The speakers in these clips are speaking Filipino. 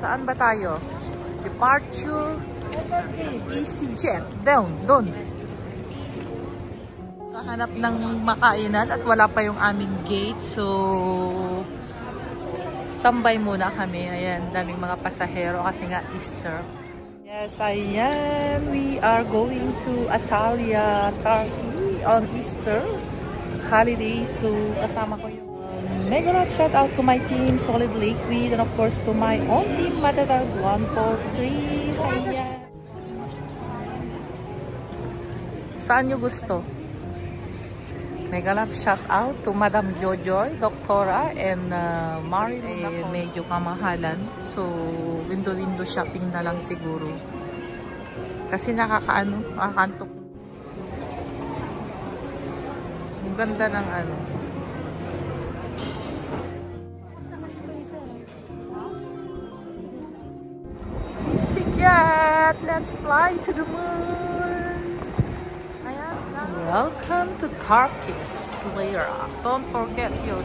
Saan ba tayo? Departure EasyJet. Doon. Kahanap ng makainan at wala pa yung aming gate. So, tambay muna kami. Ayan, daming mga pasahero kasi nga Easter. Yes, ayan. We are going to Antalya, Turkey on Easter holiday. So, kasama ko yung mega love shout out to my team, Solid Liquid, and of course to my own team, Matatag 143. Ayan. Saan nyo gusto? Mega love shout out to Madam Jojoy, Doktora, and Marilyn. Medyo kamahalan. So, window shopping na lang siguro. Kasi nakakantok. Ang ganda ng ano. EasyJet! Let's fly to the moon! Welcome to Turkish Lira. Don't forget your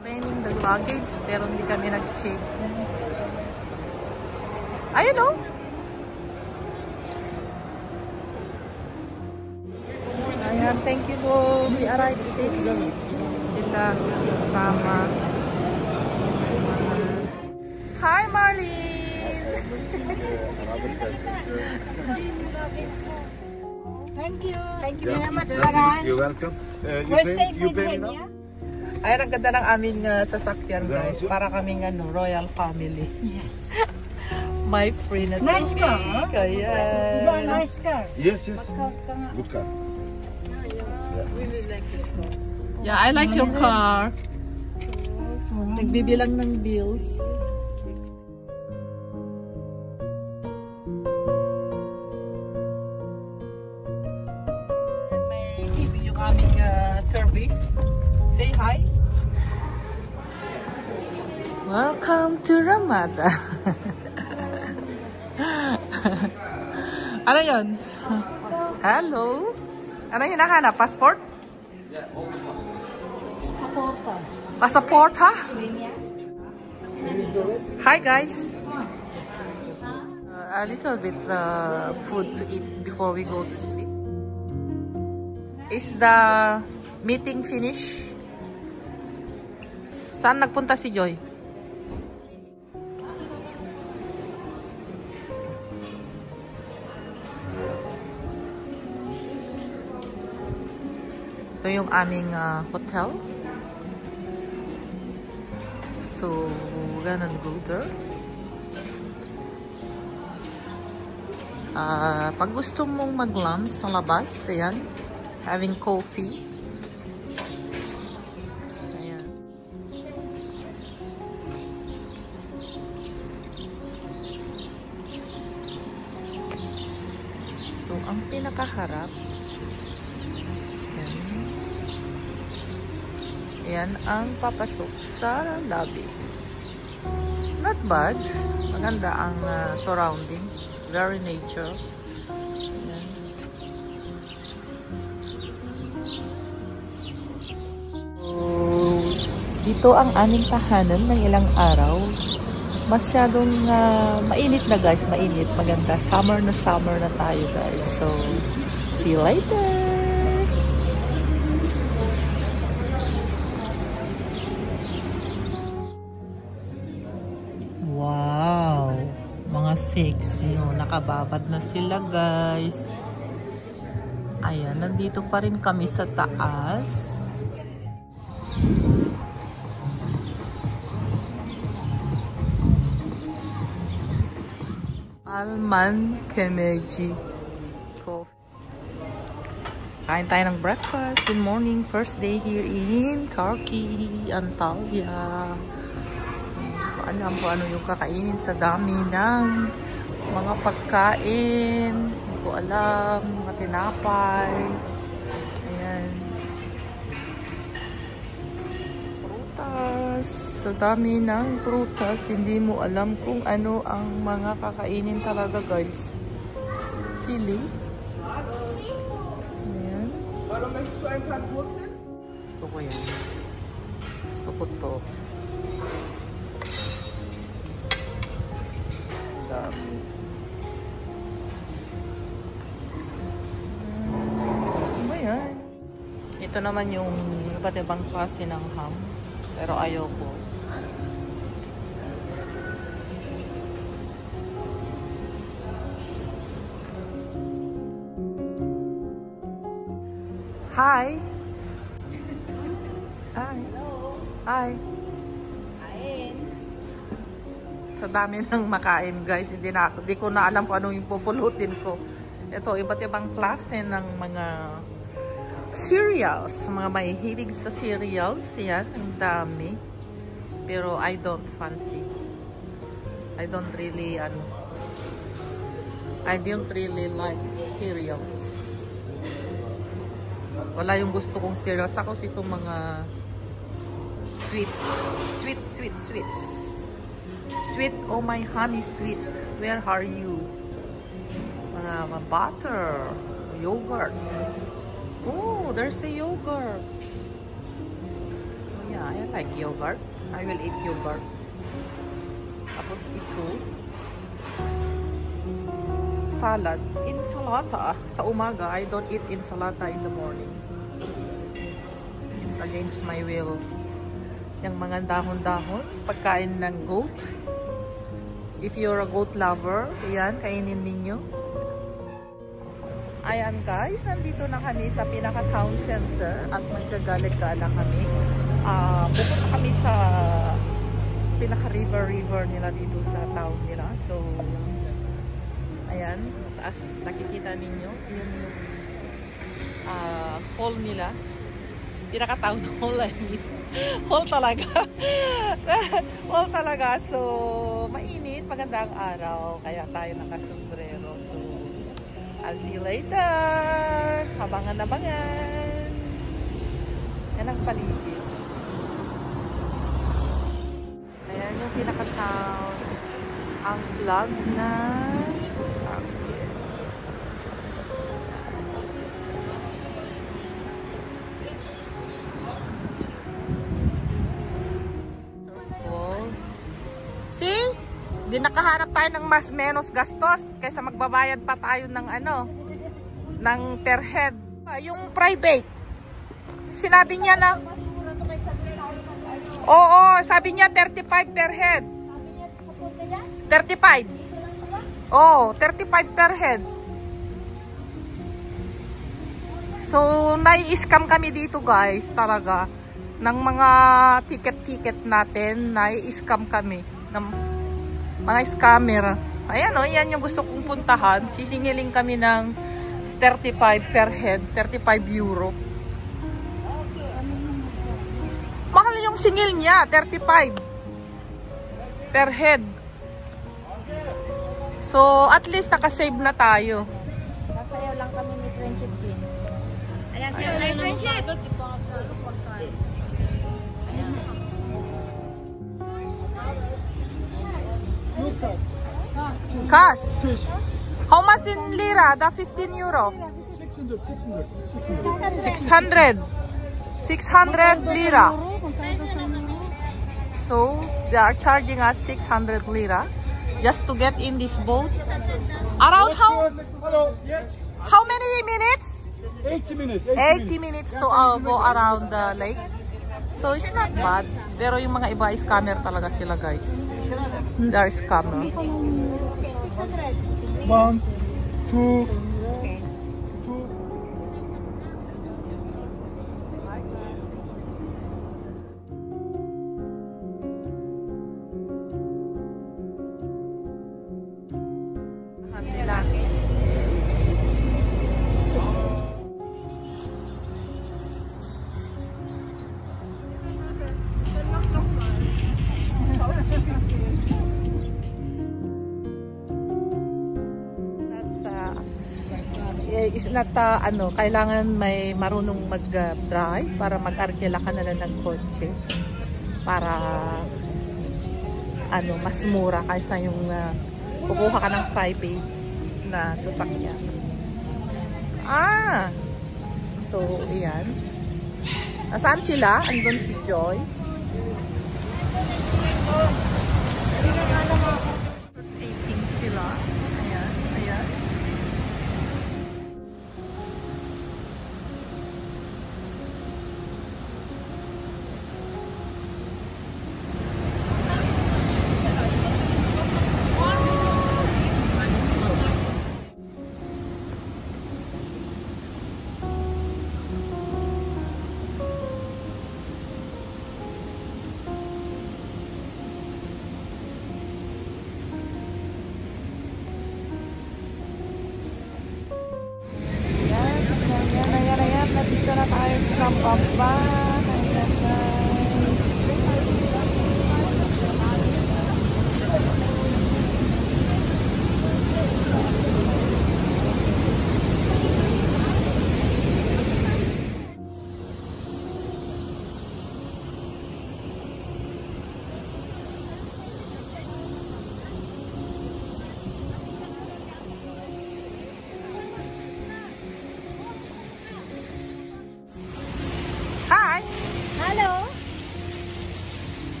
claiming the luggage, pero hindi kami nag-check. Ayun o! Ayan, thank you Lord. We arrived safe. Sila sama. Hi Marlene! Thank you. Thank you very much, Maran. You're welcome. We're safe with him, yeah? Ayan, ang ganda ng aming sasakyan, guys. Para kaming royal family. Yes. My friend at Nice car, huh? Kaya. Nice car. Yes. Good car. Really like it. Yeah, I like your car. Nagbibilang ng bills. May giving yung aming service. Say hi. Welcome to Ramada. Ano yun? Hello? Ano yung hinahanap? Passport? Passport, ha? Hi, guys. A little bit food to eat before we go to sleep. Is the meeting finished? Saan nagpunta si Joy? Ito yung aming hotel. So, we're gonna go there. Pag gusto mong mag-lunch sa labas, ayan, having coffee. Ayan. Ito ang pinakaharap. Yan ang papasok sa lobby. Not bad. Maganda ang surroundings. Very nature. Yan. So, dito ang aming tahanan ng ilang araw. Masyadong mainit na guys. Mainit. Maganda. Summer na tayo guys. So, see you later. Wow! Mga sexy. Oh, nakababad na sila, guys. Ayan, nandito pa rin kami sa taas. Alman Kemeji Coffee. Kain tayo ng breakfast. Good morning. First day here in Turkey, Antalya. Alam ko ano yung kakainin sa dami ng mga pagkain. Hindi ko alam. Mga tinapay. Ayan. Prutas. Sa dami ng prutas, hindi mo alam kung ano ang mga kakainin talaga guys. Sili. Ayan. Gusto ko yan. Gusto ko to. Ito naman yung iba't ibang klase ng ham. Pero ayoko. Hi! Hi! Hi! Sa dami ng makain guys, hindi ko na alam kung ano yung pupulutin ko. Ito, iba't ibang klase ng mga cereals. Mga mahihilig sa cereals. Yan, ang dami. Pero I don't fancy. I don't really like cereals. Wala yung gusto kong cereals. Ako itong mga sweets. Sweet, oh my honey sweet. Where are you? Mga butter, yogurt. Oh, there's a yogurt. Oh yeah, I like yogurt. I will eat yogurt. Tapos ito. Salad. Ensalada. Sa umaga, I don't eat ensalada in the morning. It's against my will. Yung mga dahon-dahon, pagkain ng goat. If you're a goat lover, ayan, kainin ninyo. Ayan guys, nandito na kami sa pinaka-town center at magkagalit-gala kami. Pupunta kami sa pinaka-river nila dito sa town nila. So, ayan, as nakikita ninyo, yung hall nila. Pinaka-town hall, I mean. Hall talaga. Hall talaga. So, mainit. Magandang araw. Kaya tayo nakasombrero. So, I'll see you later. Abangan. Yan ang paligid. Ayan yung pinaka-town. Ang flag na di nakahanap tayo ng mas menos gastos kaysa magbabayad pa tayo ng ng per head. Yung private, sinabi niya na oo, sabi niya 35 per head. 35. Oh, 35 per head. So, nai-scam kami dito guys, talaga. Ng mga ticket natin, nai-scam kami ng mga scammer. Ayan o, yan yung gusto kong puntahan. Sisingilin kami ng 35 per head, 35 euro. Mahal yung singil niya, 35 per head. So, at least nakasave na tayo. Kasayaw lang kami ni Friendship King. Ayan siya, ay Friendship! Cash. How much in lira? The 15 euro. 600 lira. So they are charging us 600 lira just to get in this boat. Around how many minutes? 80 minutes. 80 minutes to go around the lake. So it's not bad. Pero yung mga iba is scammer talaga sila guys. They are scammer. 1, 2, 2. Is not kailangan may marunong mag-drive para mag-arkila ka na lang ng kotse para mas mura kaysa yung kukuha ka ng private na sasakyan. So iyan. Nasaan sila? Andun si Joy. Eating sila. Ayan, ayan.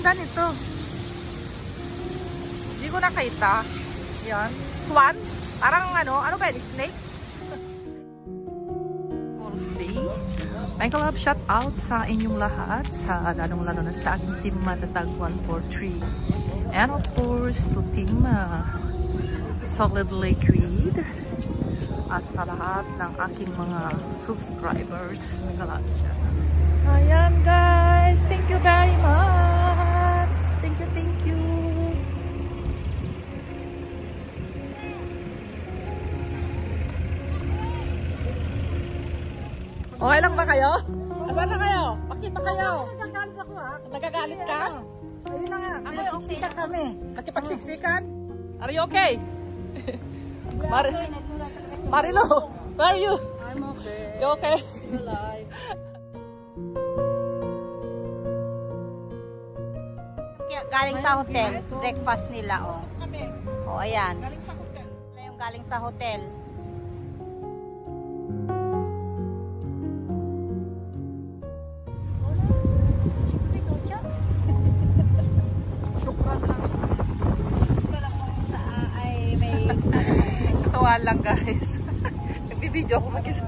ganda nito. Hindi ko nakita. Yan. Swan? Parang ano ba yun? Snake? Stay. Michael Love, shout out sa inyong lahat, sa lalong-lalo na sa aking team Matatag 143. And of course, to team Solid Liquid. At sa lahat ng aking mga subscribers. Michael Love, shout out. Ayan guys, thank you very much. Thank you, thank you. Okay lang ba kayo? Asan na kayo? Pakita kayo. Nagagalit ako ha. Nagagalit ka? Ayun na nga. Nagsiksikan kami. Nakipagsiksikan? Are you okay? Marilo, where are you? I'm okay. You okay? Still alive. Galing sa hotel, breakfast nila, oh. Oh, ayan. Galing sa hotel. Sila yung galing sa hotel. Tuwa lang guys. Nagbibideo ako mag-isa.